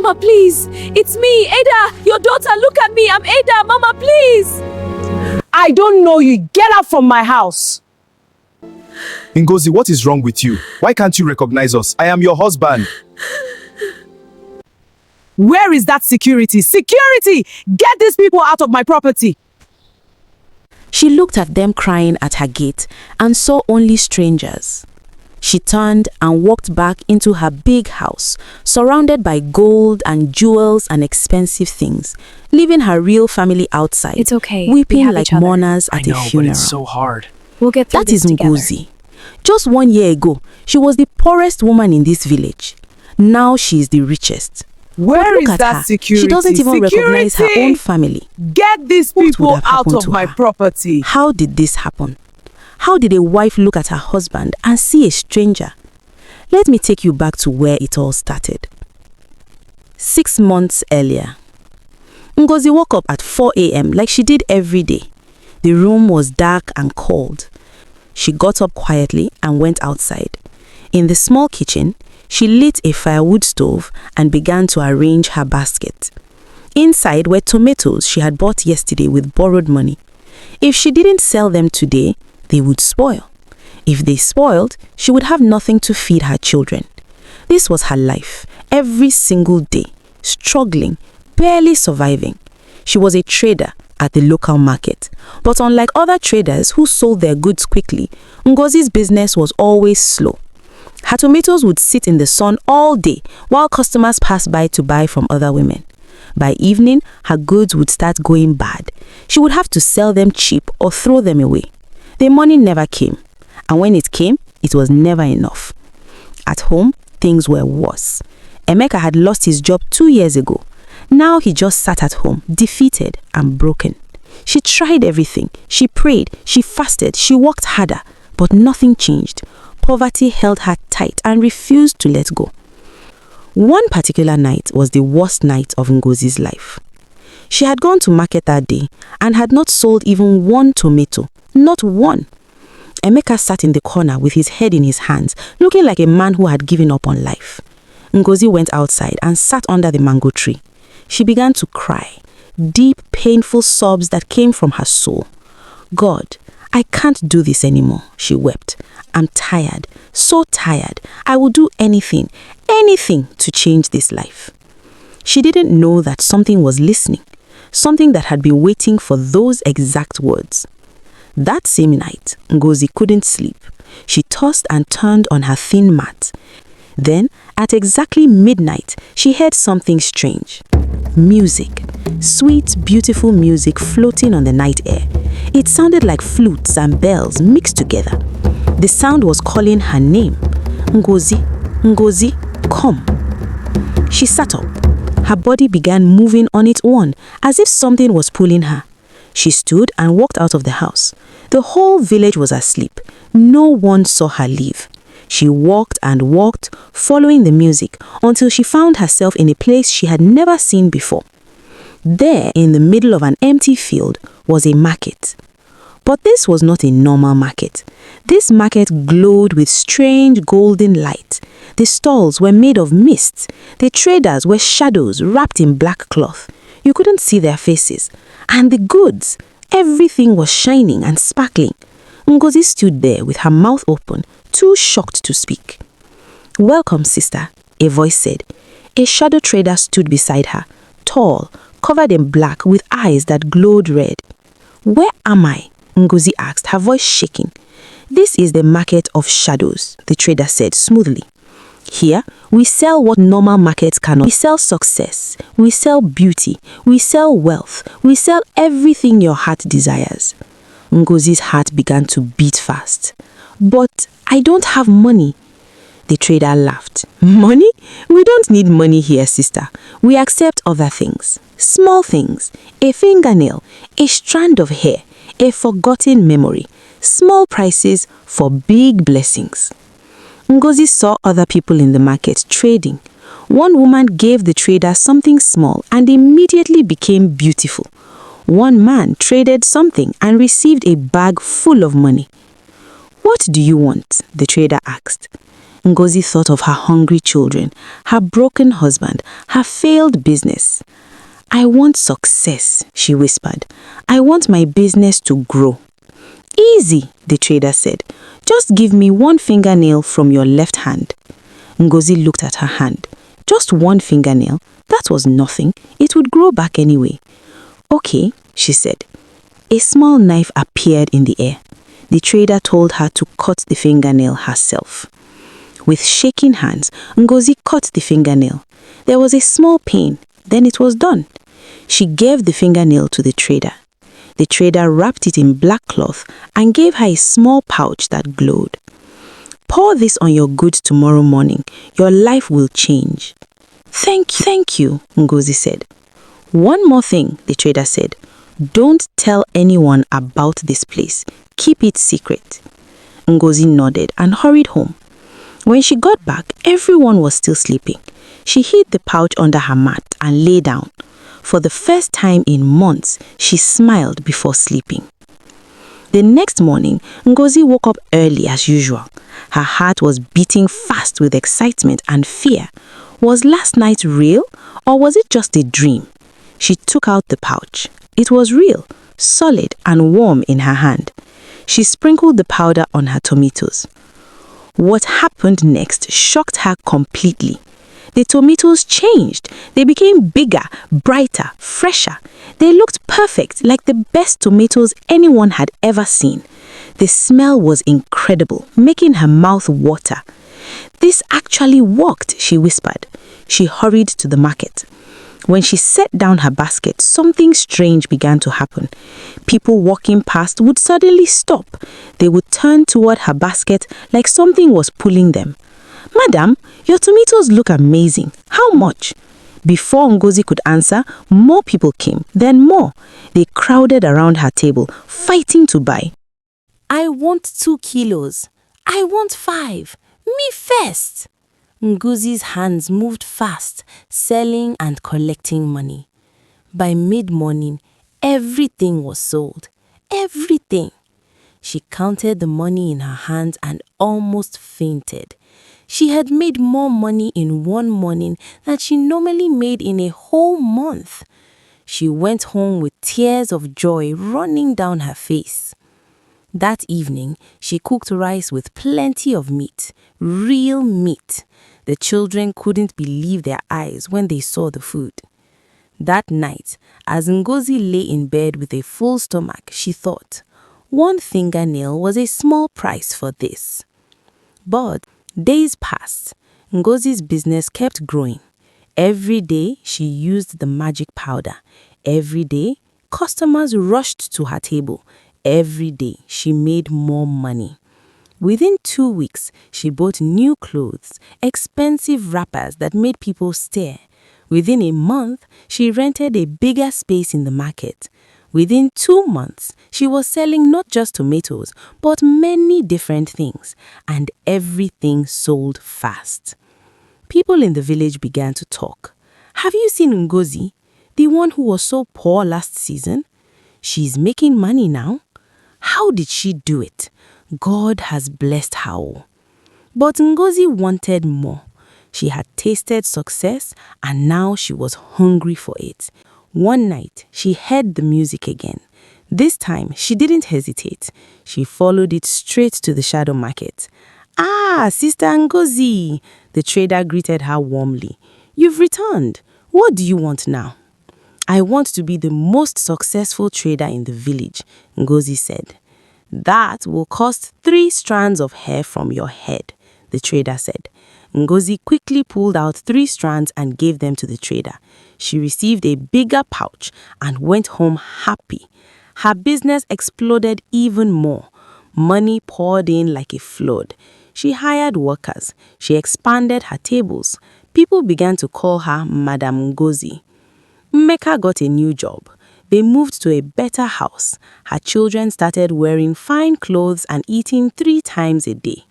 Mama, please. It's me, Ada, your daughter. Look at me. I'm Ada. Mama, please. I don't know you. Get out from my house. Ngozi, what is wrong with you? Why can't you recognize us? I am your husband. Where is that security? Security! Get these people out of my property. She looked at them crying at her gate and saw only strangers. She turned and walked back into her big house, surrounded by gold and jewels and expensive things, leaving her real family outside. It's okay. Weeping like mourners at a funeral. But it's so hard. We'll get through That this is together. Ngozi. Just 1 year ago, she was the poorest woman in this village. Now she is the richest. Where Look is at that her. security? She doesn't even recognize her own family. Get these What would people have out happened of to my her? property. How did this happen? How did a wife look at her husband and see a stranger? Let me take you back to where it all started. 6 months earlier, Ngozi woke up at 4 a.m. like she did every day. The room was dark and cold. She got up quietly and went outside. In the small kitchen, she lit a firewood stove and began to arrange her basket. Inside were tomatoes she had bought yesterday with borrowed money. If she didn't sell them today, they would spoil. If they spoiled, she would have nothing to feed her children. This was her life, every single day, struggling, barely surviving. She was a trader at the local market. But unlike other traders who sold their goods quickly, Ngozi's business was always slow. Her tomatoes would sit in the sun all day while customers passed by to buy from other women. By evening, her goods would start going bad. She would have to sell them cheap or throw them away. The money never came. And when it came, it was never enough. At home, things were worse. Emeka had lost his job 2 years ago. Now he just sat at home, defeated and broken. She tried everything. She prayed, she fasted, she worked harder, but nothing changed. Poverty held her tight and refused to let go. One particular night was the worst night of Ngozi's life. She had gone to market that day and had not sold even one tomato, not one. Emeka sat in the corner with his head in his hands, looking like a man who had given up on life. Ngozi went outside and sat under the mango tree. She began to cry, deep, painful sobs that came from her soul. God, I can't do this anymore, she wept. I'm tired, so tired. I will do anything to change this life. She didn't know that something was listening, something that had been waiting for those exact words. That same night, Ngozi couldn't sleep. She tossed and turned on her thin mat. Then, at exactly midnight, she heard something strange. Music. Sweet, beautiful music floating on the night air. It sounded like flutes and bells mixed together. The sound was calling her name. Ngozi, Ngozi, come. She sat up. Her body began moving on its own, as if something was pulling her. She stood and walked out of the house. The whole village was asleep. No one saw her leave. She walked and walked, following the music, until she found herself in a place she had never seen before. There, in the middle of an empty field, was a market. But this was not a normal market. This market glowed with strange golden light. The stalls were made of mist. The traders were shadows wrapped in black cloth. You couldn't see their faces. And the goods, everything was shining and sparkling. Ngozi stood there with her mouth open, too shocked to speak. Welcome, sister, a voice said. A shadow trader stood beside her, tall, covered in black with eyes that glowed red. Where am I? Ngozi asked, her voice shaking. This is the market of shadows, the trader said smoothly. Here, we sell what normal markets cannot. We sell success, we sell beauty, we sell wealth, we sell everything your heart desires. Ngozi's heart began to beat fast. But I don't have money. The trader laughed. Money? We don't need money here, sister. We accept other things. Small things. A fingernail, a strand of hair, a forgotten memory. Small prices for big blessings. Ngozi saw other people in the market trading. One woman gave the trader something small and immediately became beautiful. One man traded something and received a bag full of money. What do you want? The trader asked. Ngozi thought of her hungry children, her broken husband, her failed business. "I want success," she whispered. "I want my business to grow." "Easy," the trader said. "Just give me one fingernail from your left hand." Ngozi looked at her hand. Just one fingernail? That was nothing. It would grow back anyway. "Okay," she said. A small knife appeared in the air. The trader told her to cut the fingernail herself. With shaking hands, Ngozi cut the fingernail. There was a small pain, then it was done. She gave the fingernail to the trader. The trader wrapped it in black cloth and gave her a small pouch that glowed. "Pour this on your goods tomorrow morning. Your life will change." Thank you, Ngozi said. "One more thing," the trader said. "Don't tell anyone about this place. Keep it secret." Ngozi nodded and hurried home. When she got back, everyone was still sleeping. She hid the pouch under her mat and lay down. For the first time in months, she smiled before sleeping. The next morning, Ngozi woke up early as usual. Her heart was beating fast with excitement and fear. Was last night real, or was it just a dream? She took out the pouch. It was real, solid and warm in her hand. She sprinkled the powder on her tomatoes. What happened next shocked her completely. The tomatoes changed. They became bigger, brighter, fresher. They looked perfect, like the best tomatoes anyone had ever seen. The smell was incredible, making her mouth water. "This actually worked," she whispered. She hurried to the market. When she set down her basket, something strange began to happen. People walking past would suddenly stop. They would turn toward her basket like something was pulling them. "Madam, your tomatoes look amazing. How much?" Before Ngozi could answer, more people came, then more. They crowded around her table, fighting to buy. I want 2 kilos. I want 5. Me first. Ngozi's hands moved fast, selling and collecting money. By mid-morning, everything was sold. Everything. She counted the money in her hands and almost fainted. She had made more money in one morning than she normally made in a whole month. She went home with tears of joy running down her face. That evening, she cooked rice with plenty of meat, real meat. The children couldn't believe their eyes when they saw the food. That night, as Ngozi lay in bed with a full stomach, she thought, one fingernail was a small price for this. But days passed. Ngozi's business kept growing. Every day, she used the magic powder. Every day, customers rushed to her table. Every day, she made more money. Within 2 weeks, she bought new clothes, expensive wrappers that made people stare. Within a month, she rented a bigger space in the market. Within 2 months, she was selling not just tomatoes, but many different things, and everything sold fast. People in the village began to talk. Have you seen Ngozi, the one who was so poor last season? She's making money now. How did she do it? God has blessed her. But Ngozi wanted more. She had tasted success, and now she was hungry for it. One night, she heard the music again. This time, she didn't hesitate. She followed it straight to the shadow market. "Ah, Sister Ngozi!" The trader greeted her warmly. "You've returned. What do you want now?" "I want to be the most successful trader in the village," Ngozi said. "That will cost 3 strands of hair from your head," the trader said. Ngozi quickly pulled out 3 strands and gave them to the trader. She received a bigger pouch and went home happy. Her business exploded even more. Money poured in like a flood. She hired workers. She expanded her tables. People began to call her Madam Ngozi. Mmeka got a new job. They moved to a better house. Her children started wearing fine clothes and eating 3 times a day.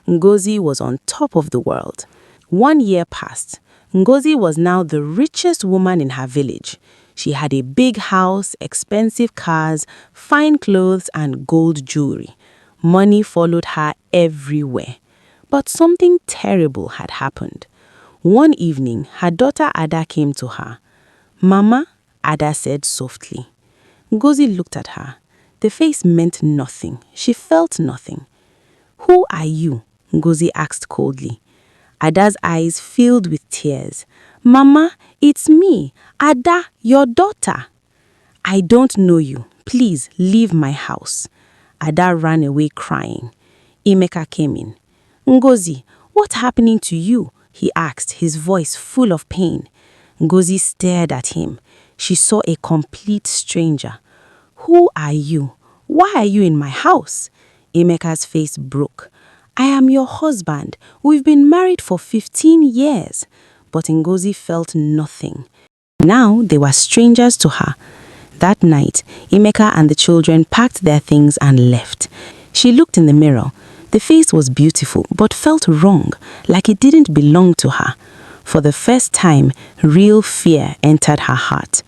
Ngozi was on top of the world. 1 year passed. Ngozi was now the richest woman in her village. She had a big house, expensive cars, fine clothes, and gold jewelry. Money followed her everywhere. But something terrible had happened. One evening, her daughter Ada came to her. "Mama," Ada said softly. Ngozi looked at her. The face meant nothing. She felt nothing. "Who are you?" Ngozi asked coldly. Ada's eyes filled with tears. "Mama, it's me, Ada, your daughter." "I don't know you. Please leave my house." Ada ran away crying. Emeka came in. "Ngozi, what's happening to you?" he asked, his voice full of pain. Ngozi stared at him. She saw a complete stranger. "Who are you? Why are you in my house?" Emeka's face broke. "I am your husband. We've been married for 15 years. But Ngozi felt nothing. Now they were strangers to her. That night, Emeka and the children packed their things and left. She looked in the mirror. The face was beautiful, but felt wrong, like it didn't belong to her. For the first time, real fear entered her heart.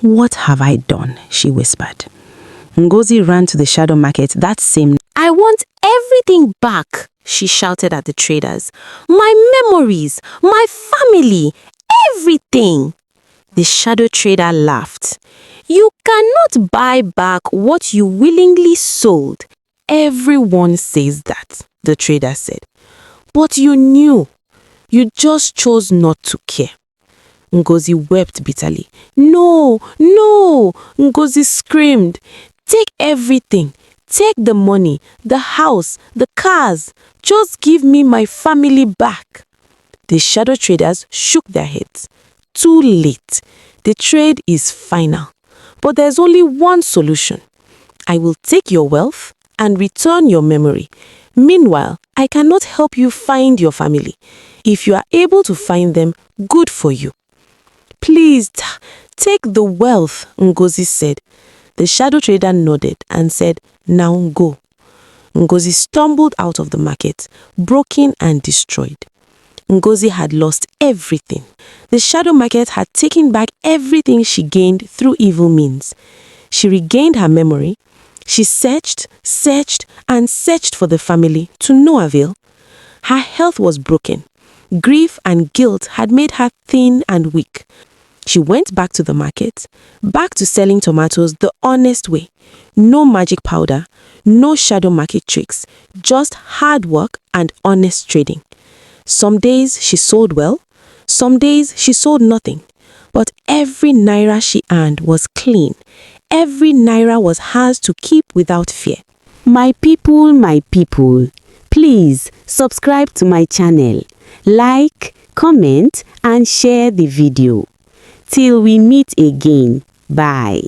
"What have I done?" she whispered. Ngozi ran to the shadow market that same night. "I want everything back," she shouted at the traders. "My memories, my family, everything." The shadow trader laughed. "You cannot buy back what you willingly sold." "Everyone says that," the trader said. "But you knew. You just chose not to care." Ngozi wept bitterly. "No, no!" Ngozi screamed. "Take everything. Take the money, the house, the cars. Just give me my family back." The shadow traders shook their heads. Too late. The trade is final. But there's only one solution. I will take your wealth and return your memory. Meanwhile, I cannot help you find your family. If you are able to find them, good for you. "Please, take the wealth," Ngozi said. The shadow trader nodded and said, "Now go." Ngozi stumbled out of the market, broken and destroyed. Ngozi had lost everything. The shadow market had taken back everything she gained through evil means. She regained her memory. She searched, and searched for the family, to no avail. Her health was broken. Grief and guilt had made her thin and weak. She went back to the market, back to selling tomatoes the honest way. No magic powder, no shadow market tricks, just hard work and honest trading. Some days she sold well, some days she sold nothing. But every naira she earned was clean. Every naira was hers to keep without fear. My people, please subscribe to my channel, like, comment and share the video. Till we meet again, bye.